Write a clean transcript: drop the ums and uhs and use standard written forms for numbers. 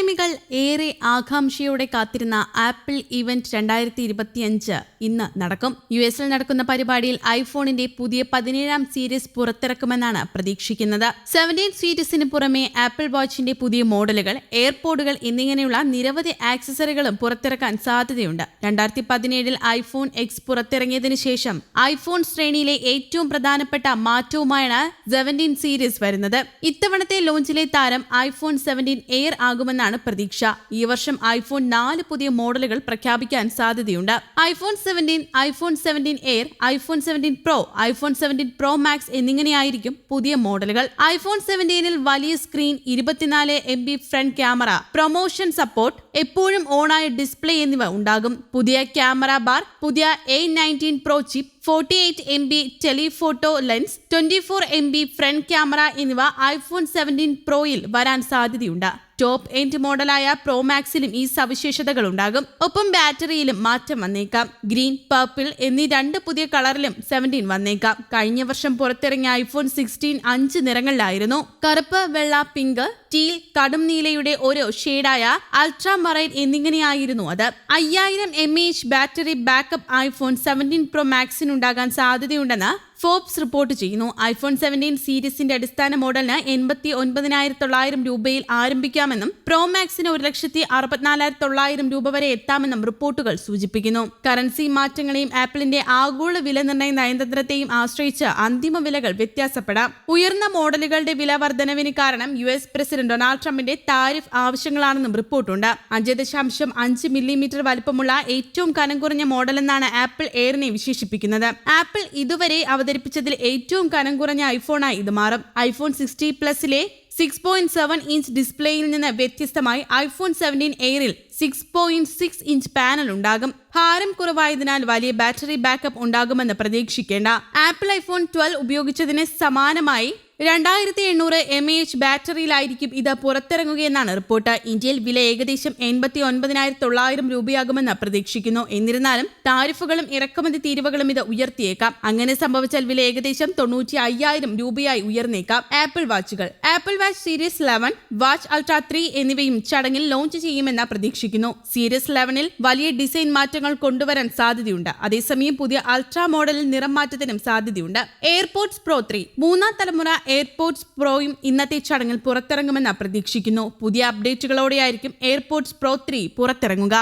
പ്രേമികൾ ഏറെ ആകാംക്ഷയോടെ കാത്തിരുന്ന ആപ്പിൾ ഇവന്റ് 2025 ഇന്ന് നടക്കും. യുഎസിൽ നടക്കുന്ന പരിപാടിയിൽ ഐഫോണിന്റെ പുതിയ 17-ാം സീരീസ് പുറത്തിറക്കുമെന്നാണ് പ്രതീക്ഷിക്കുന്നത്. 17 സീരീസിന് പുറമെ ആപ്പിൾ വാച്ചിന്റെ പുതിയ മോഡലുകൾ, എയർപോഡുകൾ എന്നിങ്ങനെയുള്ള നിരവധി ആക്സസറികളും പുറത്തിറക്കാൻ സാധ്യതയുണ്ട്. 2017 ഐഫോൺ എക്സ് പുറത്തിറങ്ങിയതിനു ശേഷം ഐഫോൺ ശ്രേണിയിലെ ഏറ്റവും പ്രധാനപ്പെട്ട മാറ്റവുമായാണ് 17 സീരീസ് വരുന്നത്. ഇത്തവണത്തെ ലോഞ്ചിലെ താരം ഐഫോൺ 17 എയർ ആകുമെന്നാണ് പ്രതീക്ഷ. ഈ വർഷം ഐഫോൺ 4 പുതിയ മോഡലുകൾ പ്രഖ്യാപിക്കാൻ സാധ്യതയുണ്ട്. IPhone 17, iPhone 17 Air, iPhone 17 Pro, iPhone 17 Pro Max എന്നിങ്ങനെയായിരിക്കും പുതിയ മോഡലുകൾ. ഐഫോൺ 17 വലിയ screen, 24 MB front camera, ProMotion support, എപ്പോഴും ഓണായ ഡിസ്പ്ലേ എന്നിവ ഉണ്ടാകും. പുതിയ ക്യാമറ ബാർ, പുതിയ A19 pro chip, 48 MB telephoto lens, 24 MB front camera എന്നിവ ഐഫോൺ 17 പ്രോയിൽ വരാൻ സാധ്യതയുണ്ട്. ടോപ്പ് എൻഡ് മോഡലായ പ്രോ മാക്സിലും ഈ സവിശേഷതകൾ ഉണ്ടാകും. ഒപ്പം ബാറ്ററിയിലും മാറ്റം വന്നേക്കാം. ഗ്രീൻ, പർപ്പിൾ എന്നീ 2 പുതിയ കളറിലും 17 വന്നേക്കാം. കഴിഞ്ഞ വർഷം പുറത്തിറങ്ങിയ ഐഫോൺ 16 5 നിറങ്ങളിലായിരുന്നു. കറുപ്പ്, വെള്ള, പിങ്ക്, ടീൽ, കടും നീലയുടെ ഒരു ഷെയ്ഡായ അൾട്രാ മറൈൻ എന്നിങ്ങനെയായിരുന്നു അത്. 5000 mAh battery backup iPhone 17 Pro മാക്സിനുണ്ടാകാൻ സാധ്യതയുണ്ടെന്ന് ഫോബ്സ് റിപ്പോർട്ട് ചെയ്യുന്നു. ഐഫോൺ 17 സീരീസിന്റെ അടിസ്ഥാന മോഡലിന് 89,900 രൂപയിൽ ആരംഭിക്കാമെന്നും പ്രോ മാക്സിന് 1,64,900 രൂപ വരെ എത്താമെന്നും റിപ്പോർട്ടുകൾ സൂചിപ്പിക്കുന്നു. കറൻസി മാറ്റങ്ങളെയും ആപ്പിളിന്റെ ആഗോള വില നിർണ്ണയ നയതന്ത്രത്തെയും ആശ്രയിച്ച് അന്തിമ വിലകൾ വ്യത്യാസപ്പെടാം. ഉയർന്ന മോഡലുകളുടെ വില വർധനവിന് കാരണം US പ്രസിഡന്റ് ഡൊണാൾഡ് ട്രംപിന്റെ താരിഫ് ആവശ്യങ്ങളാണെന്നും റിപ്പോർട്ടുണ്ട്. 5.5 മില്ലിമീറ്റർ വലുപ്പമുള്ള ഏറ്റവും കനം കുറഞ്ഞ മോഡലെന്നാണ് ആപ്പിൾ എയറിനെ വിശേഷിപ്പിക്കുന്നത്. ആപ്പിൾ ഇതുവരെ അവതരിപ്പിച്ചതിൽ ഏറ്റവും കനം കുറഞ്ഞ ഐഫോണായി ഇത് മാറും. ഐഫോൺ 60 പ്ലസിലെ 6.7 ഇഞ്ച് ഡിസ്പ്ലേയിൽ നിന്ന് വ്യത്യസ്തമായി ഐഫോൺ 17 എയറിൽ 6.6 ഇഞ്ച് പാനൽ ഉണ്ടാകും. ഭാരം കുറവായതിനാൽ വലിയ ബാറ്ററി ബാക്കപ്പ് ഉണ്ടാകുമെന്ന് പ്രതീക്ഷിക്കേണ്ട. ആപ്പിൾ ഐഫോൺ 12 ഉപയോഗിച്ചതിന് സമാനമായി 2800 mAh ബാറ്ററിയിലായിരിക്കും ഇത് പുറത്തിറങ്ങുകയെന്നാണ് റിപ്പോർട്ട്. ഇന്ത്യയിൽ വില ഏകദേശം 89,900 രൂപയാകുമെന്ന് പ്രതീക്ഷിക്കുന്നു. എന്നിരുന്നാലും താരിഫുകളും ഇറക്കുമതി തീരുവകളും ഇത് ഉയർത്തിയേക്കാം. അങ്ങനെ സംഭവിച്ചാൽ വില ഏകദേശം 95,000 രൂപയായി ഉയർന്നേക്കാം. ആപ്പിൾ വാച്ചുകൾ, Apple Watch Series 11, Watch Ultra 3 എന്നിവയും ചടങ്ങിൽ ലോഞ്ച് ചെയ്യുമെന്ന് പ്രതീക്ഷിക്കുന്നു. സീരീസ് 11-ൽ വലിയ ഡിസൈൻ മാറ്റങ്ങൾ കൊണ്ടുവരാൻ സാധ്യതയുണ്ട്. അതേസമയം പുതിയ അൾട്രാ മോഡലിൽ നിറം മാറ്റത്തിനും സാധ്യതയുണ്ട്. എയർപോഡ്സ് പ്രോ 3, 3-ാം തലമുറ എയർപോഡ്സ് പ്രോയും ഇന്നത്തെ ചടങ്ങിൽ പുറത്തിറങ്ങുമെന്ന് പ്രതീക്ഷിക്കുന്നു. പുതിയ അപ്ഡേറ്റുകളോടെയായിരിക്കും എയർപോഡ്സ് പ്രോ 3 പുറത്തിറങ്ങുക.